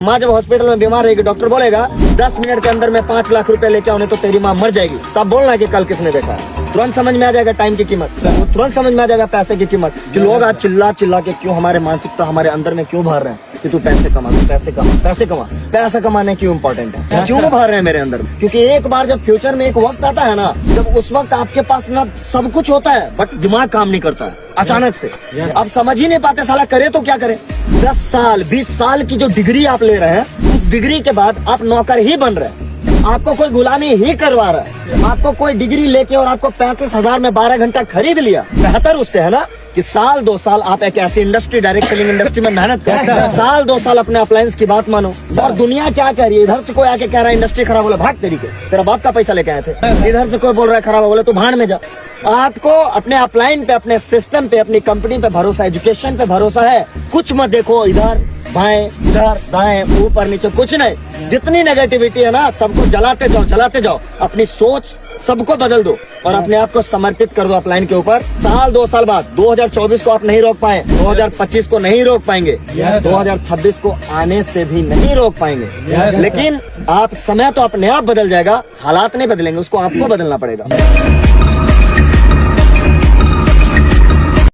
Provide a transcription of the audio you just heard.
माँ जब हॉस्पिटल में बीमार रहेगी, डॉक्टर बोलेगा 10 मिनट के अंदर में 5 लाख रुपए लेके आने तो तेरी माँ मर जाएगी। तब बोलना कि कल किसने देखा। तुरंत समझ में आ जाएगा टाइम की कीमत, तुरंत समझ में आ जाएगा पैसे की कीमत, कि लोग आज चिल्ला चिल्ला के क्यों हमारे मानसिकता हमारे अंदर में क्यों भर रहे हैं कि तू पैसे कमा, तू पैसे कमा, पैसे कमा। पैसा कमाने क्यों इम्पोर्टेंट है, क्यों भर रहे हैं मेरे अंदर? क्योंकि एक बार जब फ्यूचर में एक वक्त आता है ना, जब उस वक्त आपके पास ना सब कुछ होता है बट दिमाग काम नहीं करता है अचानक से। अब समझ ही नहीं पाते साला करे तो क्या करे। 10 साल 20 साल की जो डिग्री आप ले रहे हैं, उस डिग्री के बाद आप नौकर ही बन रहे हैं, आपको कोई गुलामी ही करवा रहा है। आपको कोई डिग्री लेके और आपको 35,000 में 12 घंटा खरीद लिया, बेहतर उससे है ना कि साल 2 साल आप एक ऐसी इंडस्ट्री, डायरेक्ट सेलिंग इंडस्ट्री में मेहनत करो, साल 2 साल अपने अप्लायंस की बात मानो। और दुनिया क्या कह रही है, इधर से कोई आके कह रहा है इंडस्ट्री खराब, बोले भाग तेरी के, तेरा बाप का पैसा लेके आए थे। इधर से कोई बोल रहा है खराब, बोले तू भाड़ में जा। आपको अपने अपलाइन पे, अपने सिस्टम पे, अपनी कंपनी पे भरोसा, एजुकेशन पे भरोसा है, कुछ मत देखो इधर बाएं इधर दाएं ऊपर नीचे, कुछ नहीं। जितनी नेगेटिविटी है ना, सबको जलाते जाओ, जलाते जाओ। अपनी सोच सबको बदल दो और अपने आप को समर्पित कर दो अपलाइन के ऊपर। साल 2 साल बाद 2024 को आप नहीं रोक पाए, 2025 को नहीं रोक पाएंगे, 2026 को आने से भी नहीं रोक पाएंगे। लेकिन आप समय तो अपने आप बदल जाएगा, हालात नहीं बदलेंगे, उसको आपको बदलना पड़ेगा।